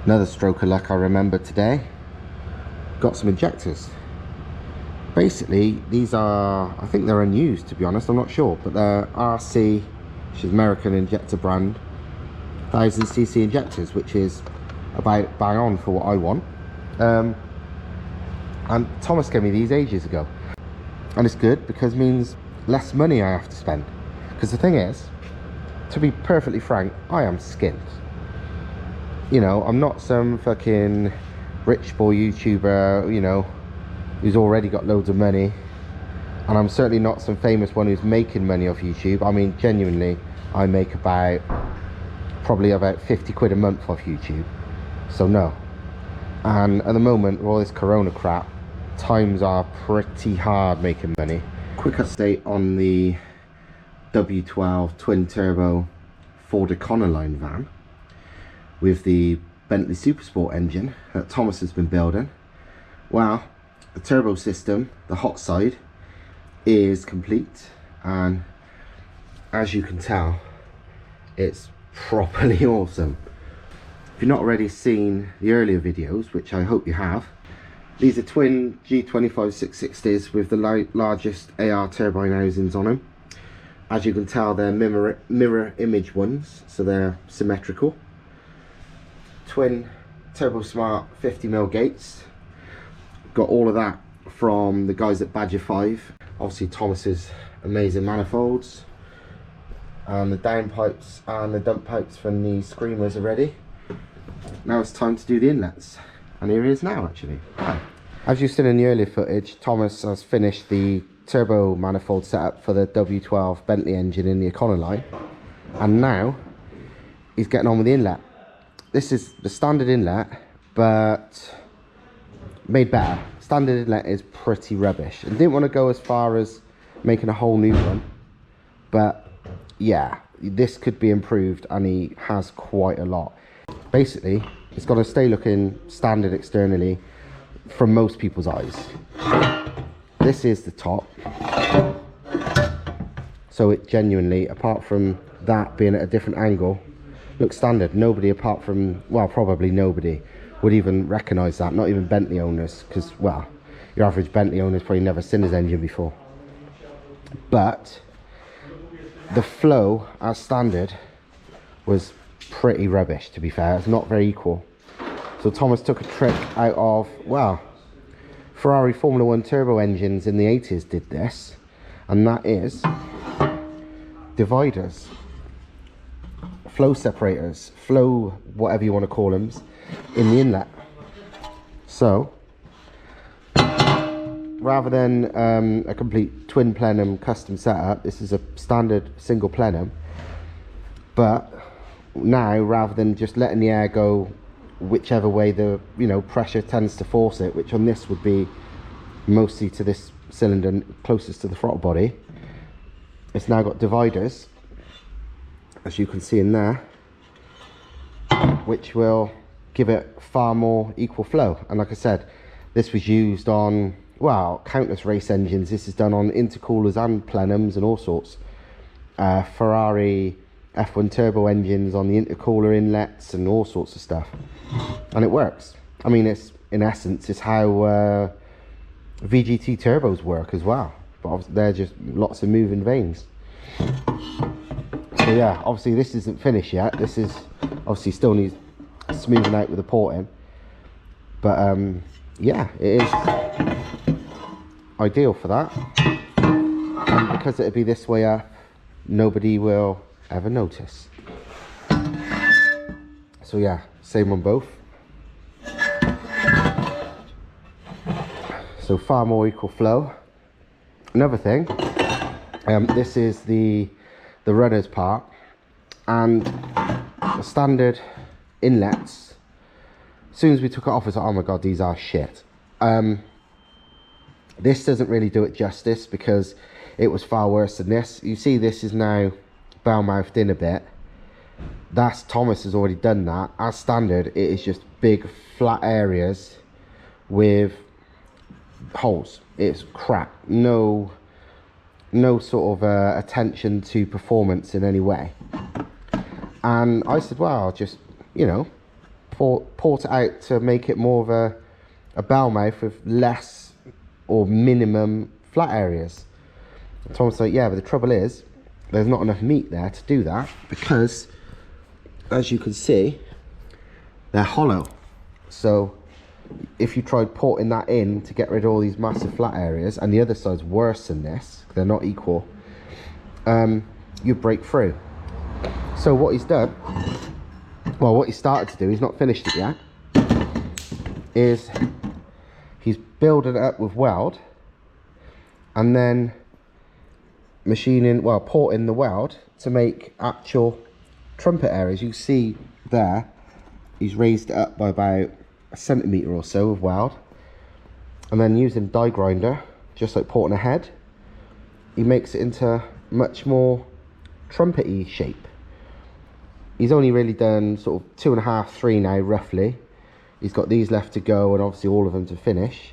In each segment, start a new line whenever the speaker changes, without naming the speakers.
Another stroke of luck I remember today. Got some injectors. Basically, these are, I think they're unused, to be honest, I'm not sure, but they're RC, which is American injector brand, 1000cc injectors, which is about bang on for what I want. And Thomas gave me these ages ago, and it's good because it means less money I have to spend. Because the thing is, to be perfectly frank, I am skint. You know, I'm not some fucking rich boy YouTuber, you know, who's already got loads of money, and I'm certainly not some famous one who's making money off YouTube. I mean, genuinely, I make probably about 50 quid a month off YouTube, so no. And at the moment, with all this corona crap, times are pretty hard making money. Quick update on the W12 twin turbo Ford Econoline van with the Bentley Supersport engine that Thomas has been building. Well, the turbo system, the hot side, is complete, and as you can tell, it's properly awesome. If you've not already seen the earlier videos, which I hope you have, these are twin G25 660s with the largest AR turbine housings on them. As you can tell, they're mirror image ones, so they're symmetrical. Twin Turbo Smart 50mm gates. Got all of that from the guys at Badger 5. Obviously Thomas's amazing manifolds, and the downpipes and the dump pipes from the screamers are ready. Now it's time to do the inlets, and here he is now actually. Hi. As you've seen in the earlier footage, Thomas has finished the turbo manifold setup for the W12 Bentley engine in the Econoline, and now he's getting on with the inlet. This is the standard inlet, but made better. Standard inlet is pretty rubbish, and didn't want to go as far as making a whole new one, but yeah, this could be improved, and he has quite a lot. Basically, it's got to stay looking standard externally from most people's eyes. This is the top, so it genuinely, apart from that being at a different angle, looks standard. Nobody apart from, well, probably nobody would even recognise that, not even Bentley owners, because, well, your average Bentley owner's probably never seen his engine before. But the flow as standard was pretty rubbish, to be fair. It's not very equal. So Thomas took a trick out of, well, Ferrari Formula 1 turbo engines in the 80s did this, and that is dividers, flow separators, flow whatever you want to call them, in the inlet. So rather than a complete twin plenum custom setup, this is a standard single plenum, but now rather than just letting the air go whichever way the pressure tends to force it, which on this would be mostly to this cylinder closest to the throttle body, it's now got dividers, as you can see in there, which will give it far more equal flow. And like I said, this was used on, well, countless race engines. This is done on intercoolers and plenums and all sorts. Ferrari F1 turbo engines on the intercooler inlets and all sorts of stuff, and it works. I mean, it's, in essence, it's how VGT turbos work as well, but they're just lots of moving vanes. So yeah, obviously this isn't finished yet. This is obviously still needs smoothing out with the porting, but yeah, it is ideal for that, and because it'll be this way up, nobody will ever notice. So yeah, same on both. So far more equal flow. Another thing, this is the runners part, and the standard inlets, as soon as we took it off, it's like, oh my god, these are shit. This doesn't really do it justice, because it was far worse than this. You see, this is now bell-mouthed in a bit. That's, Thomas has already done that. As standard, it is just big flat areas with holes. It's crap. No sort of attention to performance in any way. And I said, well, I'll just, port it out to make it more of a bell mouth with less or minimum flat areas. And Tom's like, yeah, but the trouble is there's not enough meat there to do that, because as you can see, they're hollow. So if you tried porting that in to get rid of all these massive flat areas, and the other side's worse than this, they're not equal, you'd break through. So what he's done, well, what he started to do, he's not finished it yet, is he's building it up with weld, and then machining, well, porting the weld to make actual trumpet areas. You see there, he's raised it up by about a centimetre or so of weld, and then using die grinder, just like porting a head, he makes it into much more trumpety shape. He's only really done sort of 2.5, 3 now, roughly. He's got these left to go, and obviously all of them to finish,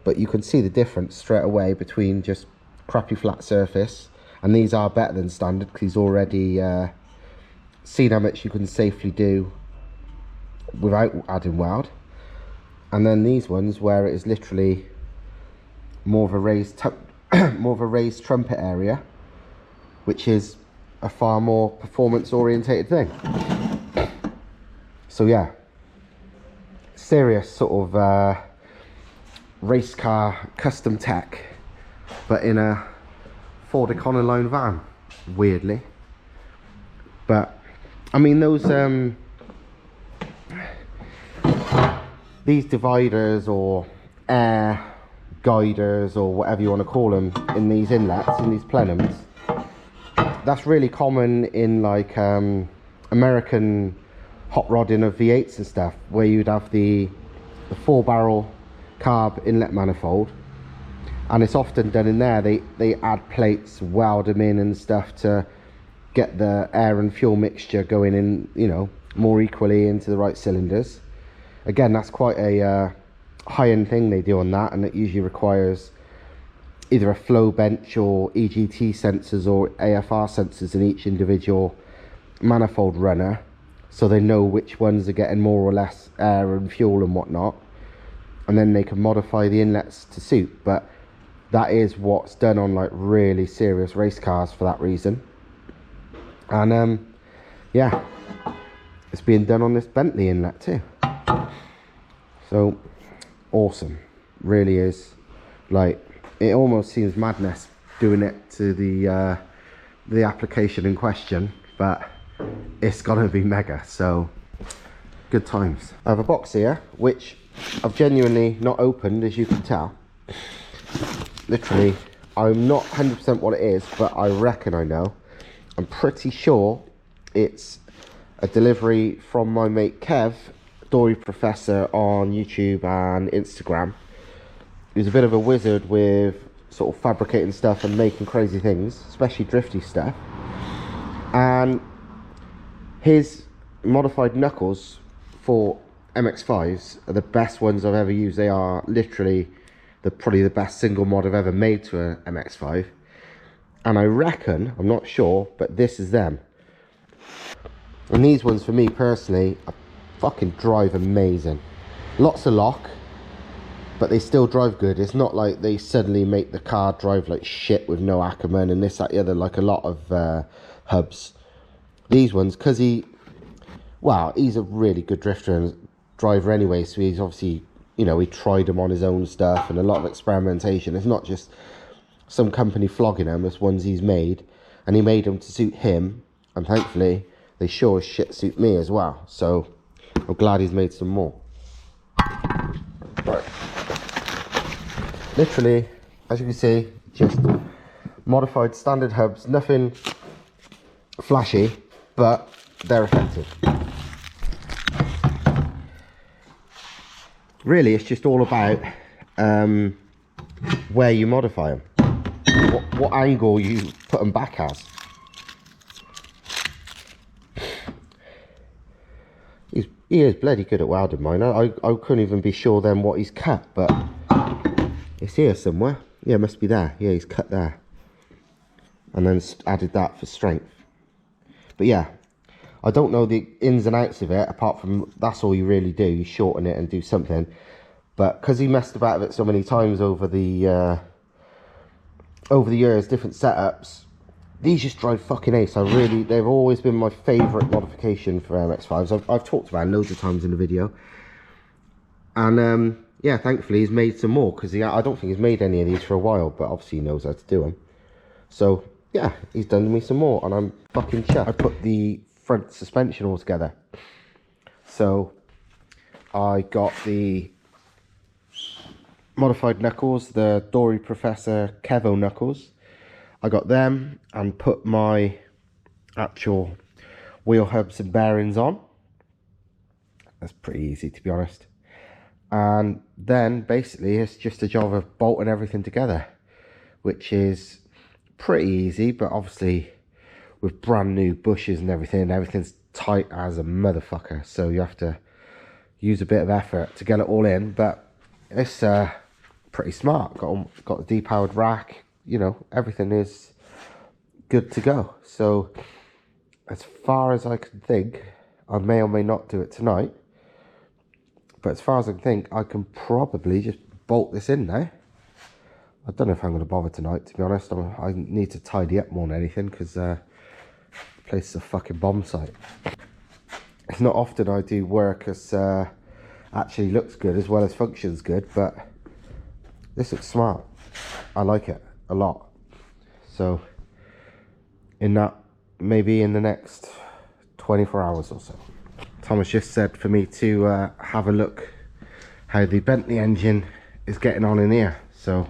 but you can see the difference straight away between just crappy flat surface, and these are better than standard because he's already seen how much you can safely do without adding weld. And then these ones where it is literally more of a raised trumpet area, which is a far more performance orientated thing. So yeah, serious sort of race car custom tech, but in a Ford Econoline van, weirdly. But I mean, those these dividers or air guiders or whatever you want to call them in these inlets, in these plenums, that's really common in like American hot rodding of V8s and stuff, where you'd have the 4-barrel carb inlet manifold, and it's often done in there. They add plates, weld them in and stuff to get the air and fuel mixture going in, you know, more equally into the right cylinders. Again, that's quite a high-end thing they do on that, and it usually requires either a flow bench or EGT sensors or AFR sensors in each individual manifold runner, so they know which ones are getting more or less air and fuel and whatnot, and then they can modify the inlets to suit. But that is what's done on like really serious race cars for that reason. And yeah, it's being done on this Bentley inlet too. So awesome, really is. Like, it almost seems madness doing it to the application in question, but it's gonna be mega. So good times. I have a box here which I've genuinely not opened, as you can tell. Literally, I'm not 100% what it is, but I reckon I know. I'm pretty sure it's a delivery from my mate Kev, Dory Professor on YouTube and Instagram. He's a bit of a wizard with sort of fabricating stuff and making crazy things, especially drifty stuff. And his modified knuckles for MX5s are the best ones I've ever used. They are literally probably the best single mod I've ever made to an MX5. And I reckon, I'm not sure, but this is them. And these ones for me personally fucking drive amazing. Lots of lock, but they still drive good. It's not like they suddenly make the car drive like shit with no Ackerman and this, that, the other, like a lot of hubs. These ones, because he's a really good drifter and driver anyway, so he's obviously, you know, he tried them on his own stuff and a lot of experimentation. It's not just some company flogging them, it's ones he's made, and he made them to suit him, and thankfully they sure as shit suit me as well. So I'm glad he's made some more. Right. Literally, as you can see, just modified standard hubs, nothing flashy, but they're effective. Really, it's just all about where you modify them, what angle you put them back as. He is bloody good at welding mine. I couldn't even be sure then what he's cut, but it's here somewhere. Yeah, it must be there. Yeah, he's cut there. And then added that for strength. But yeah, I don't know the ins and outs of it, apart from that's all you really do. You shorten it and do something. But because he messed about with it so many times over the years, different setups, these just drive fucking ace. They've always been my favourite modification for MX5s. I've talked about it loads of times in the video. And yeah, thankfully he's made some more, because I don't think he's made any of these for a while, but obviously he knows how to do them. So yeah, he's done me some more, and I'm fucking chuffed. I put the front suspension all together. So I got the modified knuckles, the Dory Professor Kevo knuckles. I got them and put my actual wheel hubs and bearings on. That's pretty easy, to be honest. And then basically it's just a job of bolting everything together, which is pretty easy. But obviously with brand new bushes and everything's tight as a motherfucker, so you have to use a bit of effort to get it all in. But it's pretty smart. Got the depowered rack, you know, everything is good to go. So as far as I can think, I may or may not do it tonight, but as far as I can think, I can probably just bolt this in now. I don't know if I'm going to bother tonight, to be honest. I need to tidy up more than anything, because the place is a fucking bomb site. It's not often I do work as actually looks good as well as functions good, but this looks smart. I like it a lot. So maybe in the next 24 hours or so. Thomas just said for me to have a look how the Bentley engine is getting on in here. So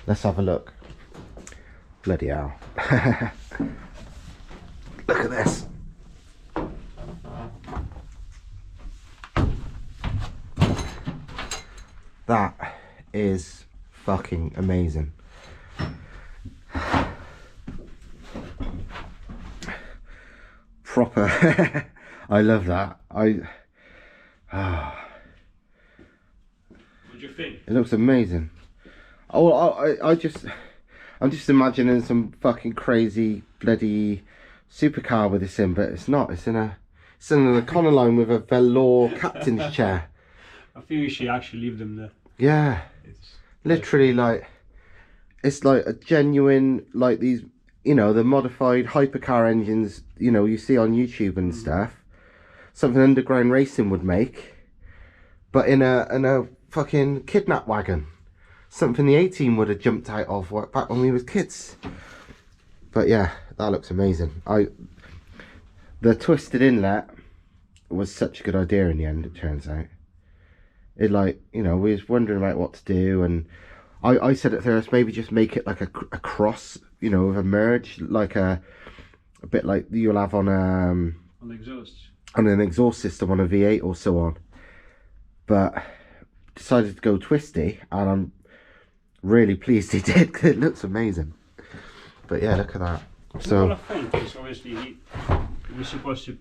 let's have a look. Bloody hell. Look at this. That is fucking amazing. Proper. I love that. What
do you think?
It looks amazing. Oh, I'm just imagining some fucking crazy bloody supercar with this in, but it's not. It's in an Econoline with a velour captain's chair.
I feel you should actually leave them there.
Yeah, it's literally like, it's like a genuine, like these, you know, the modified hypercar engines, you know, you see on YouTube and stuff. Something underground racing would make, but in a fucking kidnap wagon. Something the A-Team would have jumped out of back when we was kids. But yeah, that looks amazing. The twisted inlet was such a good idea in the end, it turns out. It, like, you know, we was wondering about what to do, and I said at first maybe just make it like a cross, you know, with a merge, like a bit like you'll have on
the exhaust.
On an exhaust system on a V8 or so on. But decided to go twisty, and I'm really pleased he did, because it looks amazing. But yeah, look at that. So
I think is obviously we're supposed to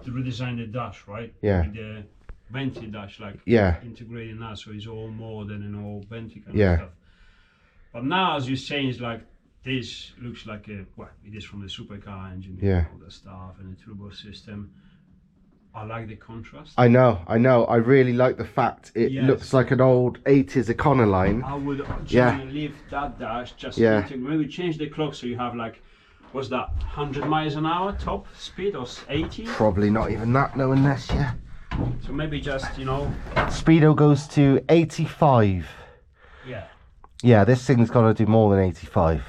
redesign the dash, right?
Yeah.
With the Bentley dash, like,
yeah,
integrating that, so it's all modern and all Bentley kind
yeah,
of stuff. But now, as you're saying, it's like this looks like it is from the supercar engine,
yeah,
all that stuff, and the turbo system. I like the contrast.
I know. I really like the fact it looks like an old 80s Econoline.
I would generally leave that dash, just maybe change the clock so you have like, what's that, 100 miles an hour top speed, or 80?
Probably not even that, knowing this, yeah.
So maybe just, you know,
Speedo goes to 85.
Yeah.
Yeah, this thing's got to do more than 85.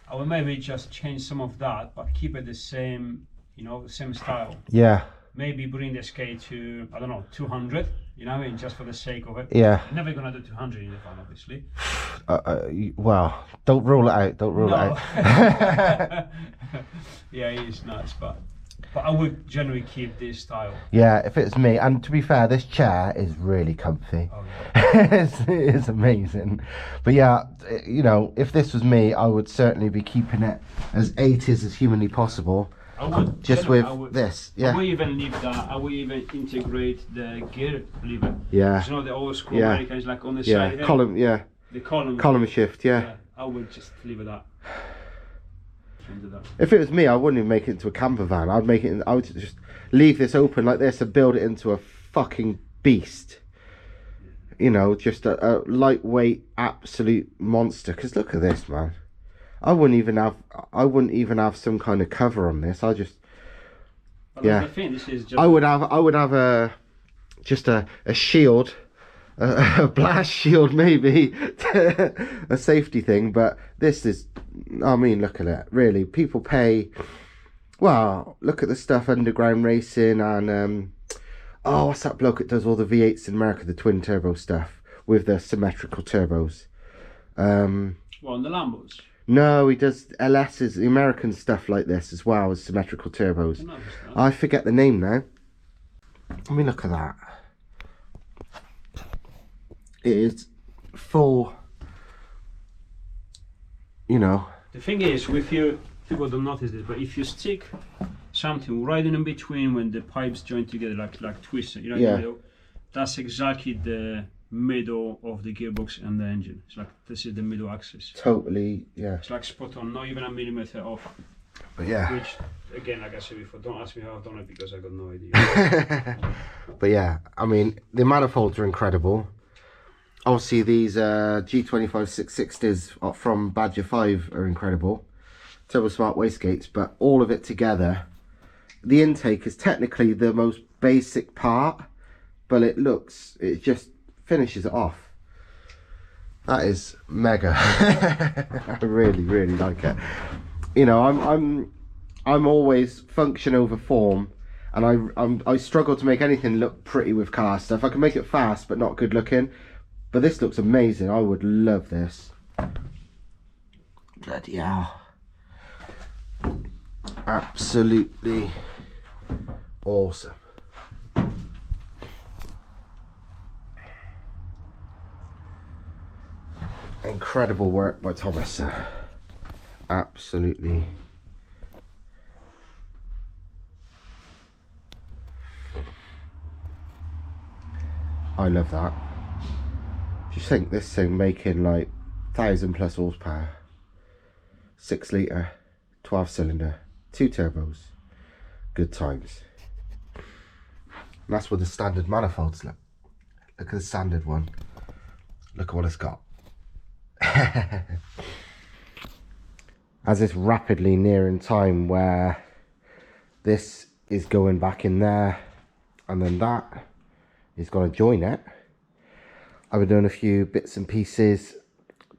I would maybe just change some of that, but keep it the same, you know, the same style.
Yeah.
Maybe bring the scale to, I don't know, 200, you know what I mean, just for the sake of it.
Yeah.
You're never going to do 200 in the van, obviously.
Well, don't rule it out, don't rule it out.
Yeah, it is nuts, but I would generally keep this style.
Yeah, if it's me, and to be fair, this chair is really comfy.
Oh, yeah.
It is amazing. But yeah, you know, if this was me, I would certainly be keeping it as 80s as humanly possible.
I would,
just with this, yeah.
I would even leave that. I would even integrate the gear lever.
Yeah.
You know, the old school Americans, like on the side here.
Column, yeah.
The column.
Column shift, yeah.
I would just leave it that. into that.
If it was me, I wouldn't even make it into a camper van. I'd make it. I would just leave this open like this and build it into a fucking beast. You know, just a lightweight, absolute monster. Because look at this, man. I wouldn't even have some kind of cover on this. I just,
But
yeah.
that's the thing, this is just
I would have a shield. A blast shield, maybe a safety thing, but this is, I mean, look at it. Really, people pay. Well, look at the stuff Underground Racing and oh, what's that bloke that does all the V8s in America, the twin turbo stuff with the symmetrical turbos?
Well, on the Lambos.
No, he does LS's, the American stuff like this as well as symmetrical turbos. I forget the name now. Let me look at that. It is full, you know.
The thing is, with you, people don't notice this, but if you stick something right in between when the pipes join together, like twisted, you know,
Yeah.
in the middle, that's exactly the middle of the gearbox and the engine. It's like this is the middle axis.
Totally, yeah.
It's like spot on, not even a millimeter off.
But yeah.
Which, again, like I said before, don't ask me how I've done it because I got no idea.
But yeah, I mean, the manifolds are incredible. Obviously, these G25 660s from Badger 5 are incredible. Turbo Smart wastegates, but all of it together. The intake is technically the most basic part, but it just finishes it off. That is mega. I really, really like it. You know, I'm always function over form, and I struggle to make anything look pretty with car stuff. I can make it fast, but not good looking. But this looks amazing. I would love this. Bloody hell. Absolutely awesome. Incredible work by Thomas. Absolutely. I love that. Just think this thing making like 1,000+ horsepower, 6 litre, 12 cylinder, 2 turbos, good times. And that's with the standard manifolds. Look at the standard one. Look at what it's got. As it's rapidly nearing time where this is going back in there, and then that is going to join it. I've been doing a few bits and pieces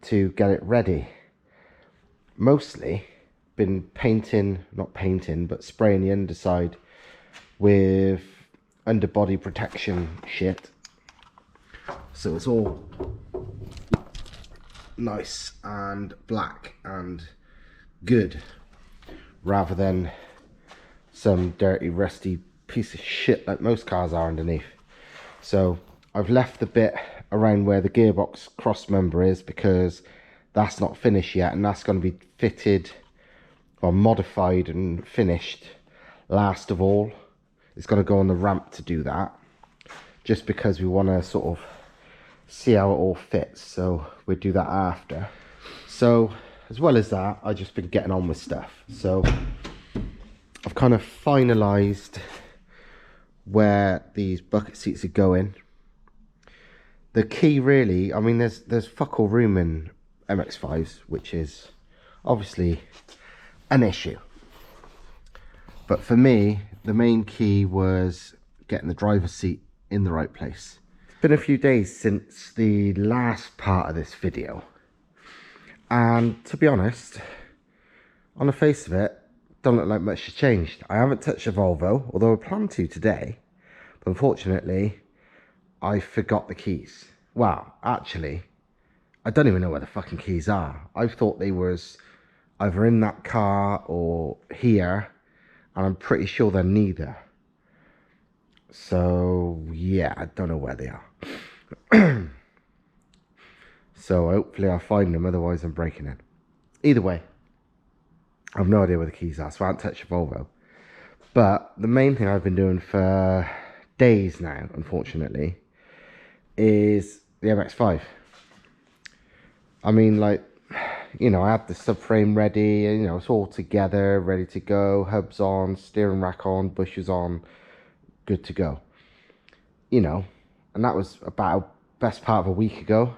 to get it ready. Mostly been not painting, but spraying the underside with underbody protection shit. So it's all nice and black and good, rather than some dirty, rusty piece of shit like most cars are underneath. So I've left the bit around where the gearbox cross member is because that's not finished yet, and that's going to be fitted or modified and finished last of all. It's going to go on the ramp to do that, just because we want to sort of see how it all fits, so we'll do that after. So as well as that, I've just been getting on with stuff. So I've kind of finalized where these bucket seats are going. The key really, I mean, there's fuck all room in MX5s, which is obviously an issue. But for me, the main key was getting the driver's seat in the right place. It's been a few days since the last part of this video. And to be honest, on the face of it, don't look like much has changed. I haven't touched a Volvo, although I plan to today. But unfortunately, I forgot the keys. Well, actually, I don't even know where the fucking keys are. I thought they was either in that car or here, and I'm pretty sure they're neither. So yeah, I don't know where they are. So hopefully I'll find them, otherwise I'm breaking in. Either way, I have no idea where the keys are, so I haven't touched a Volvo. But the main thing I've been doing for days now, unfortunately, is the MX5. I mean, like, you know, I had the subframe ready, you know, it's all together, ready to go, hubs on, steering rack on, bushes on, good to go. You know, and that was about best part of a week ago.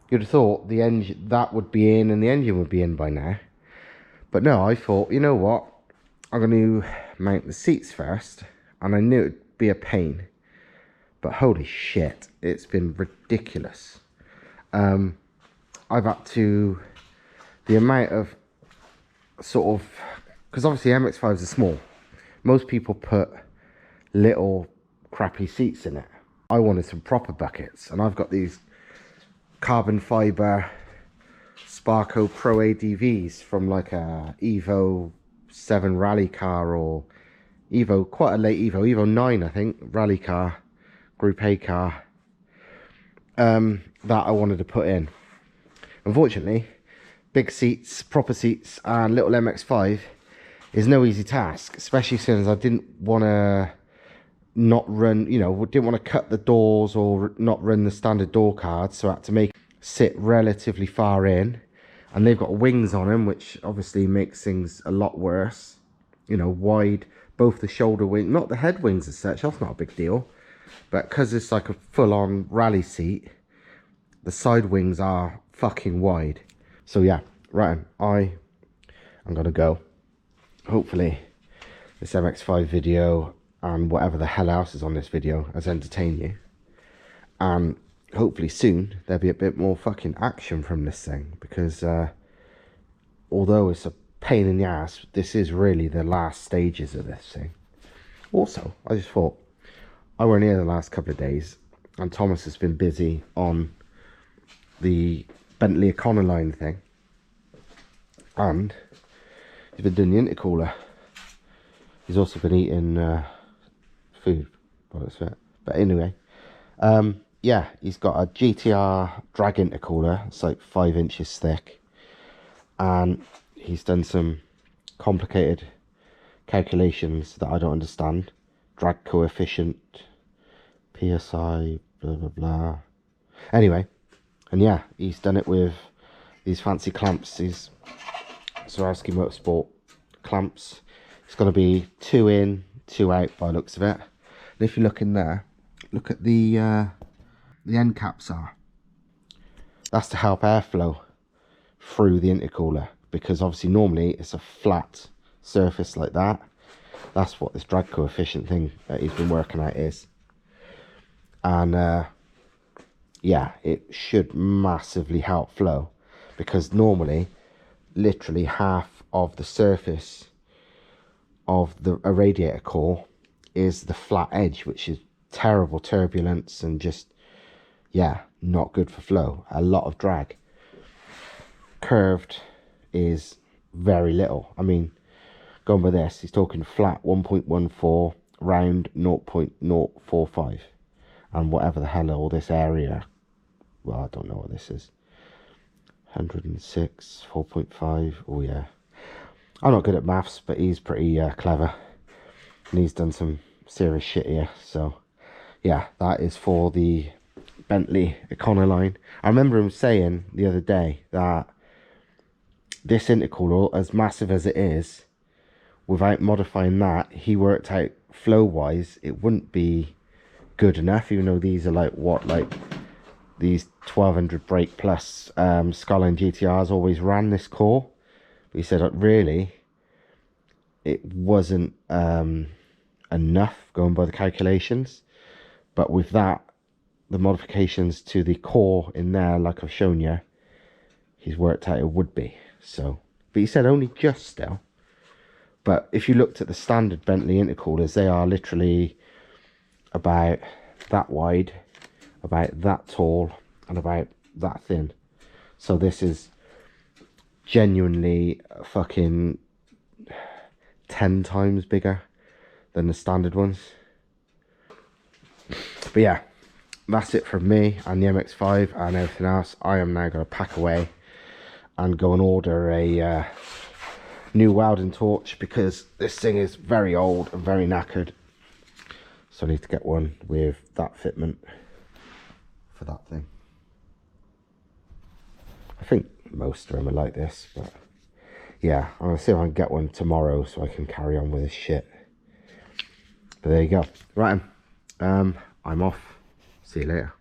You'd have thought the engine, that would be in and the engine would be in by now. But no, I thought, you know what, I'm going to mount the seats first, and I knew it'd be a pain. But holy shit, it's been ridiculous. I've had to, the amount of sort of, because obviously MX5s are small. Most people put little crappy seats in it. I wanted some proper buckets, and I've got these carbon fiber Sparco Pro ADVs from like a Evo 7 rally car, or Evo, quite a late Evo 9 I think, rally car, Group A car, that I wanted to put in. Unfortunately, big seats, proper seats, and little MX5 is no easy task, especially since I didn't want to not run, you know, didn't want to cut the doors or not run the standard door cards, so I had to make it sit relatively far in, and they've got wings on them, which obviously makes things a lot worse. You know, wide, both the shoulder wing, not the head wings as such, that's not a big deal, but because it's like a full-on rally seat, the side wings are fucking wide. So yeah, right, I'm gonna go. Hopefully this MX5 video and whatever the hell else is on this video has entertained you, and hopefully soon there'll be a bit more fucking action from this thing, because although it's a pain in the ass, this is really the last stages of this thing. Also, I just thought, I weren't here the last couple of days, and Thomas has been busy on the Bentley Econoline thing, and he's been doing the intercooler. He's also been eating food, well, that's it. But anyway, yeah, he's got a GTR drag intercooler. It's like 5 inches thick, and he's done some complicated calculations that I don't understand. Drag coefficient, PSI, blah blah blah. Anyway, and yeah, he's done it with these fancy clamps, these Swarovski Motorsport clamps. It's going to be 2 in, 2 out by the looks of it. And if you look in there, look at the end caps are. That's to help airflow through the intercooler, because obviously normally it's a flat surface like that. That's what this drag coefficient thing that he's been working at is. And yeah, it should massively help flow, because normally literally half of the surface of a radiator core is the flat edge, which is terrible turbulence and just, yeah, not good for flow. A lot of drag. Curved is very little. I mean, going by this, he's talking flat 1.14, round 0.045, and whatever the hell all this area, well, I don't know what this is, 106, 4.5, oh yeah. I'm not good at maths, but he's pretty clever, and he's done some serious shit here. So yeah, that is for the Bentley Econoline. I remember him saying the other day that this intercooler, as massive as it is, without modifying that, he worked out flow wise it wouldn't be good enough, even though these are like what, like these 1200 brake plus Skyline GTRs always ran this core. But he said that really it wasn't enough, going by the calculations. But with that, the modifications to the core in there, like I've shown you, he's worked out it would be. So, but he said only just still. But if you looked at the standard Bentley intercoolers, they are literally about that wide, about that tall, and about that thin. So this is genuinely fucking 10 times bigger than the standard ones. But yeah, that's it from me and the MX5 and everything else. I am now going to pack away and go and order a new welding torch, because this thing is very old and very knackered. So I need to get one with that fitment for that thing. I think most of them are like this, but yeah, I'm gonna see if I can get one tomorrow so I can carry on with this shit. But there you go. Right, I'm off. See you later.